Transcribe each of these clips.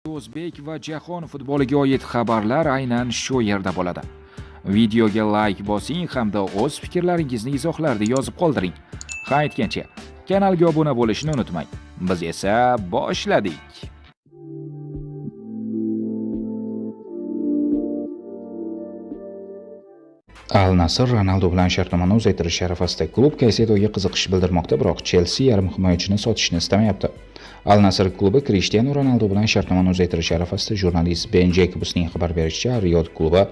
O'zbek va jahon futboliga oid xabarlar aynan shu yerda bo'ladi. Videoga like bosing hamda o'z fikrlaringizni izohlarda yozib qoldiring. Ha aytgancha, kanalga obuna bo'lishni unutmang. Biz esa boshladik. Al-Nasr Ronaldo bilan shartnomani uzaytirish arafasida klub Kaysedoga qiziqish bildirmoqda, biroq Chelsea yarim himoyachini sotishni istamayapti. Al-Nasr klubi Cristiano Ronaldo bilan shartnomani uzaytirish arafasida jurnalist Ben Jacobsning xabar berishicha, Riyod klubi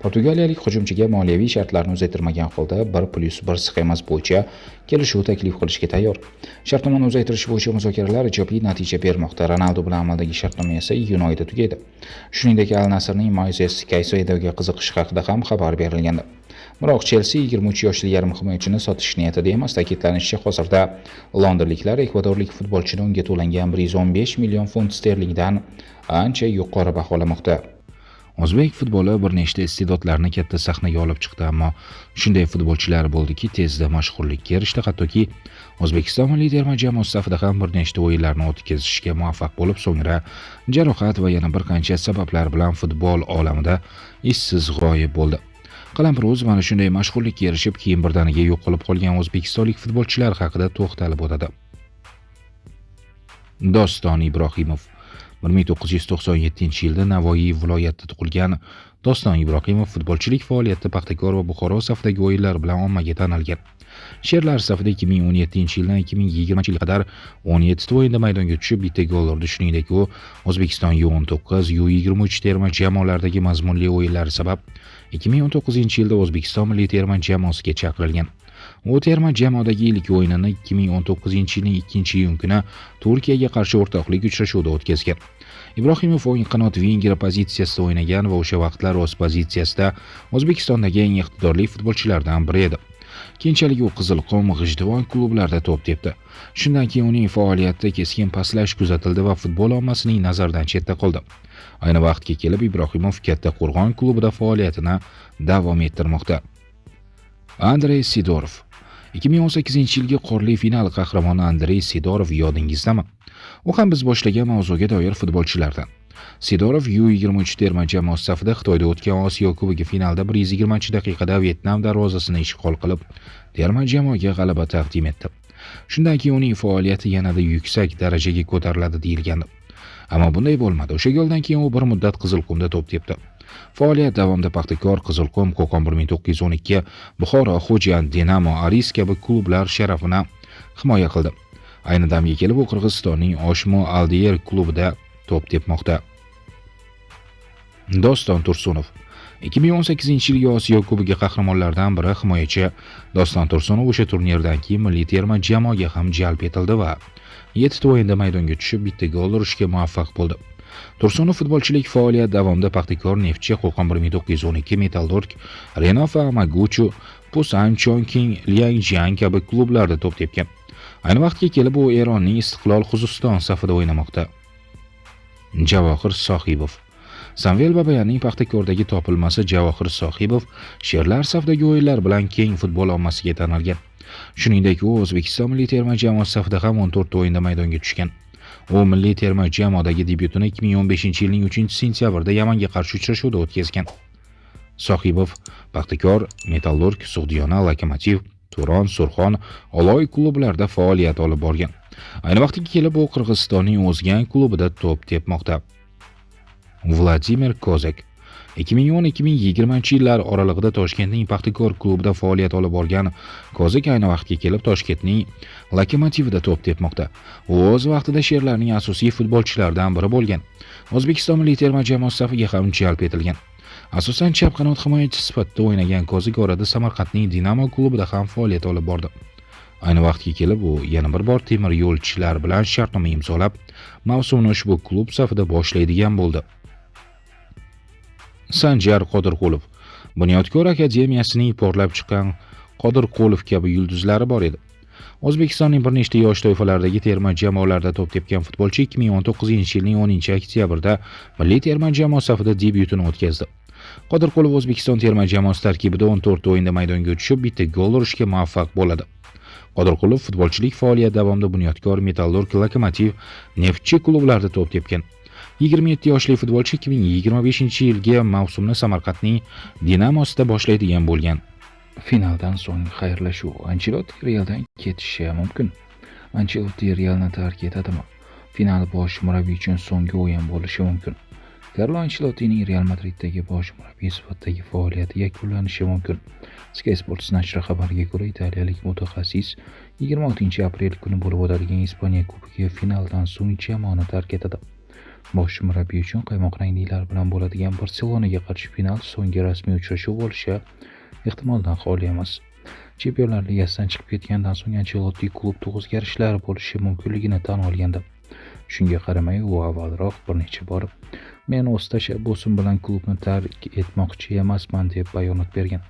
portugaliyalik hujumchiga moliyaviy shartlarni uzaytirmagan holda 1+1 sxemasi bo'yicha kelishuv taklif qilishga tayyor. Shartnomani uzaytirish bo'yicha muzokaralar ijobiy natija bermoqda. Ronaldo bilan amaldagi shartnoma esa iyun oyida tugaydi. Shuningdek, Al-Nasrning Moises Caicedoga qiziqishi haqida ham xabar berilgandi. Biroq Chelsea 23 yoshli yarim himoyachini sotish niyatida emas. Ta'kidlanishicha, hozirda londonliklar ekvadorlik futbolchini unga to'langan 115 million funt sterlingdan ancha yuqori baholamoqda. O'zbek futboli bir nechta iste'dodlarni katta sahnaga olib chiqdi, ammo shunday futbolchilar bo'ldiki, tezda mashhurlikka erishdi. Hattoki O'zbekiston milliy terma jamoasi safida ham bir nechta o'yinlarni o'tkazishga muvaffaq bo'lib, so'ngra jarohat va yana bir qancha sabablar bilan futbol olamida izsiz g'oyib bo'ldi. Qalampiroz mana shunday mashhurlikka erishib, keyin birdaniga yo'qolib qolgan o'zbekistonlik futbolchilar haqida to'xtalib o'tadi. Doston Ibrohimov 1997-yilda Navoiy viloyatida tug'ilgan Doston Ibrohimov futbolchilik faoliyatida Paxtakor va Buxoro safidagi o'yinlar bilan ommaga tanilgan. Sherlar safida 2017-yildan 2020-yilga qadar 17 ta o'yinda maydonga tushib, bitta gol urdi. Shuningdek, u O'zbekiston U19, U23 terma jamoalaridagi mazmunli o'yinlari sabab 2019-yilda O'zbekiston milliy terma jamoasiga chaqirilgan. U terma jamoadagi ilk o'yinini 2019-yilning 2-iyun kuni Turkiyaga qarshi o'rtoqlik uchrashuvida o'tkazgan. Ibrohimov o'ng qanot vingeri pozitsiyasida o'ynagan va o'sha vaqtlar o'z pozitsiyasida O'zbekistondagi eng iqtidorli futbolchilardan biri edi. Keyinchalik u Qizilqum, G'ijduvon klublarida to'p tepdi. Shundan keyin uning faoliyatida keskin pastlash kuzatildi va futbol ommasining nazaridan chetda qoldi. Ayni vaqtga kelib Ibrohimov Kattaqo'rg'on klubida faoliyatini davom ettirmoqda. Andrey Sidorov 2018-yilgi qorli final qahramoni Andrey Sidorov yodingizdami? U ham biz boshlagan mavzuga doir futbolchilardan. Sidorov U23 terma jamoasi safida Xitoyda o'tgan Osiyo Kubogi finalda 120-daqiqada Vyetnam darvozasini ishg'ol qilib, terma jamoaga g'alaba taqdim etdi. Shundan keyin uning faoliyati yanada yuksak darajaga ko'tariladi deyilgandi. Ammo bunday bo'lmadi. O'sha goldan keyin u bir muddat Qizilqumda to'p tepdi. Faoliyat davomida Paxtakor, Qizilqum, Qo'qon 1912, Buxoro, Xo'jand, Dinamo, Aris kabi klublar sharafini himoya qildi. Ayni damga kelib u Qirg'izistonning Oshmo Aldier klubida to'p tepmoqda. Doston Tursunov 2018-yilgi Osiyo Kubogi qahramonlaridan biri himoyachi Doston Tursunov o'sha turnirdan keyin milliy terma jamoaga ham jalb etildi va 7 ta o'yinda maydonga tushib, bitta gol urishga muvaffaq bo'ldi. Tursunov futbolchilik faoliyat davomida Paxtakor, Neftchi, Qo'qon 1912, Metallurg, Renova, Amaguchu, Pusan, Chongqing, Liangjiang kabi klublarda to'p tepgan. Ayni vaqtga kelib u Eronning Istiqlol Xuziston safida o'ynamoqda. Javohir Sohibov Samvel Babayanning Paxtakordagi topilmasi Javohir Sohibov sherlar safidagi o'yinlar bilan keng futbol ommasiga tanilgan. Shuningdek, u O'zbekiston milliy terma jamoasi safida ham 14 o'yinda maydonga tushgan. U milliy terma jamoadagi debyutini 2015-yilning 3-sentyabrda Yamanga qarshi uchrashuvda o'tkazgan. Sohibov Paxtakor, Metallurg, Sug'diyona, Lokomotiv, Turon, Surxon, Oloy klublarida faoliyat olib borgan. Ayni vaqtga kelib u Qirg'izistonning O'zgan klubida to'p tepmoqda. Vladimir Kozak 2010-2020-yillar oralig'ida Toshkentning Paxtakor klubida faoliyat olib borgan Kozak ayni vaqtga kelib Toshkentning Lokomotivida to'p tepmoqda. U o'z vaqtida sherlarning asosiy futbolchilaridan biri bo'lgan. O'zbekiston milliy terma jamoasi safiga ham jalb etilgan. Asosan chap qanot himoyachi sifatida o'ynagan Kozak orada Samarqandning Dinamo klubida ham faoliyat olib bordi. Ayni vaqtga kelib u yana bir bor temir yo'lchilar bilan shartnoma imzolab, mavsumni ushbu klub safida boshlaydigan bo'ldi. Sanjar Qodirqulov Bunyodkor akademiyasining porlab chiqqan Qodirqulov kabi yulduzlari bor edi. O'zbekistonning bir nechta yosh toifalaridagi terma jamoalarda to'p tepgan futbolchi 2019-yilning 10-oktyabrda milliy terma jamoa safida debyutini o'tkazdi. Qodirqulov O'zbekiston terma jamoasi tarkibida 14 o'yinda maydonga tushib, bitta gol urishga muvaffaq bo'ladi. Qodirqulov futbolchilik faoliyati davomida Bunyodkor, Metallurg, Lokomotiv, Neftchi klublarida to'p tepgan. 27 yoshli futbolchi 2025-yilgi mavsumni Samarqandning Dinamosida boshlaydigan bo'lgan. Finaldan so'ng xayrlashuv. Ancelotti Realdan ketishi mumkin. Ancelotti Realni tark etadimi? Final bosh murabbiy uchun so'nggi o'yin bo'lishi mumkin. Carlo Ancelottining Real Madriddagi bosh murabbiy sifatidagi faoliyati yakunlanishi mumkin. Sky Sports nashri xabariga ko'ra, italiyalik mutaxassis 26 aprel kuni bo'lib o'tadigan Ispaniya Kubogi finaldan so'ng jamoani tark etadi. Bosh murabbiy uchun qaymoq rangliklar bilan bo'ladigan Barselonaga qarshi final so'nggi rasmiy uchrashuv bo'lishi ehtimoldan xoli emas. Chempionlar Ligasidan chiqib ketgandan so'ng Ancelotti klubda o'zgarishlar bo'lishi mumkinligini tan olgandi. Shunga qaramay, u avvalroq bir necha bor "Men o'z tashabbusim bilan klubni tark etmoqchi emasman" deb bayonot bergan.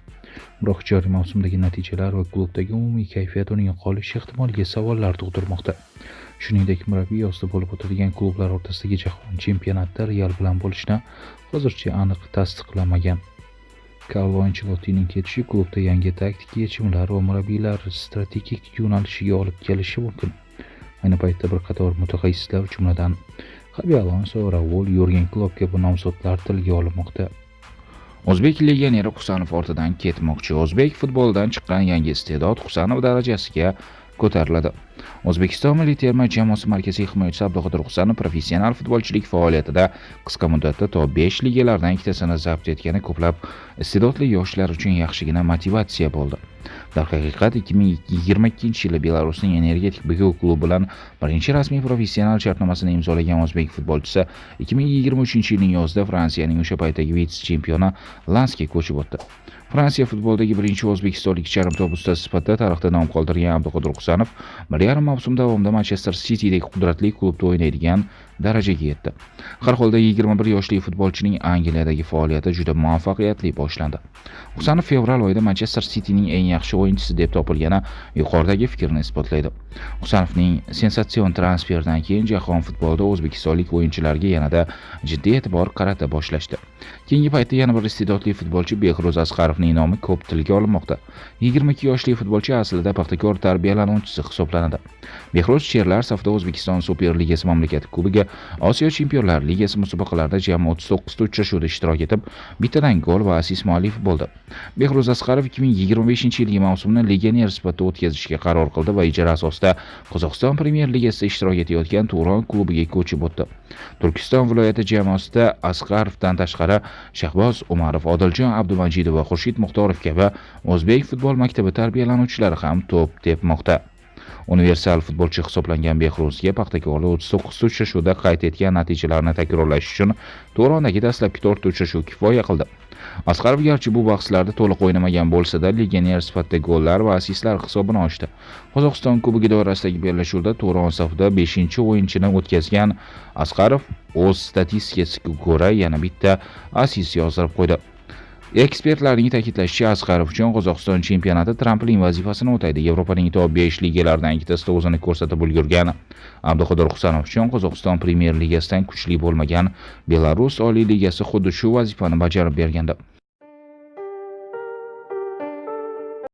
Biroq joriy mavsumdagi natijalar va klubdagi umumiy kayfiyat uning qolish ehtimoliga savollar tug'dirmoqda. Shuningdek, murabbiy ostida bo'lib o'tadigan klublar o'rtasidagi jahon chempionatida Real bilan bo'lishni hozircha aniq tasdiqlamagan. Carlo Ancelottining ketishi klubda yangi taktik yechimlar va murabbiylar strategik yo'nalishiga olib kelishi mumkin. Ayni paytda bir qator mutaxassislar, jumladan Xabi Alonso, Raul, Yurgen Klopp kabi nomzodlar tilga olinmoqda. O'zbek legioneri Husanov ortidan ketmoqchi. O'zbek futbolidan chiqqan yangi iste'dod Husanov darajasiga ko'tariladi. O'zbekiston milliy terma jamoasi markaziy himoyachisi Abduqodir Husanov professional futbolchilik faoliyatida qisqa muddatda to 5 ligalardan ikkitasini zabt etgani ko'plab iste'dodli yoshlar uchun yaxshigina motivatsiya bo'ldi. Darhaqiqat 2022-yili Belarusning Energetik Bigov klubi bilan birinchi rasmiy professional shartnomasini imzolagan o'zbek futbolchisi 2023-yilning yozida Fransiyaning o'sha paytdagi vitse-chempioni Lanskga ko'chib o'tdi. Fransiya futbolidagi birinchi o'zbekistonlik charm top ustasi sifatida tarixda nom qoldirgan Abduqodir Husanov 1,5 mavsum davomida Manchester City'dagi qudratli klubda o'ynaydigan darajaga yetdi. Har holda 21 yoshli futbolchining Angliyadagi faoliyati juda muvaffaqiyatli boshlandi. Husanov fevral oyida Manchester City'ning eng yaxshi o'yinchisi deb topilgani yuqoridagi fikrni isbotlaydi. Husanovning sensatsion transferidan keyin jahon futbolida o'zbekistonlik o'yinchilarga yanada jiddiy e'tibor qarata boshlashdi. Keyingi paytda yana bir iste'dodli futbolchi Behruz Asqarovning nomi ko'p tilga olinmoqda. 22 yoshli futbolchi aslida Paxtakor tarbiyalanuvchisi hisoblanadi. Behruz Cherlar safida O'zbekiston Superligasi mamlakat kubogi, Osiyo Chempionlar Ligasi musobaqalarida jami 39 ta uchrashuvda ishtirok etib, bittadan gol va assist muallifi bo'ldi. Behruz Asqarov 2025-yilgi mavsumni legioner sifatida o'tkazishga qaror qildi va ijara asosida Qozog'iston Premyer Ligasida ishtirok etayotgan Turon klubiga ko'chib o'tdi. Turkiston viloyati jamoasida Asqarovdan tashqari Shahboz Umarov, Odiljon Abdumajidov va Xurshid Muxtorov kabi o'zbek futbol maktabi tarbiyalanuvchilari ham to'p tepmoqda. Universal futbolchi hisoblangan Behruzga Paxtakorda 39 uchrashuvda qayd etgan natijalarni takrorlash uchun To'rondagi dastlabki 4 uchrashuv kifoya qildi. Asqarov garchi bu bahslarda to'liq o'ynamagan bo'lsa-da, legioner sifatida gollar va assistlar hisobini ochdi. Qozog'iston Kubogi doirasidagi bellashuvda To'ron safida 5-o'yinchini o'tkazgan Asqarov o'z statistikasiga ko'ra yana bitta assist yozdirib qo'ydi. Ekspertlarning ta'kidlashicha, Asqarov uchun Qozog'iston chempionati tramplin vazifasini o'taydi. Yevropaning top 5 ligalaridan ikkitasida o'zini ko'rsatib ulgurgan Abduqodir Husanov uchun Qozog'iston Premyer Ligasidan kuchli bo'lmagan Belarus Oliy Ligasi xuddi shu vazifani bajarib bergandi.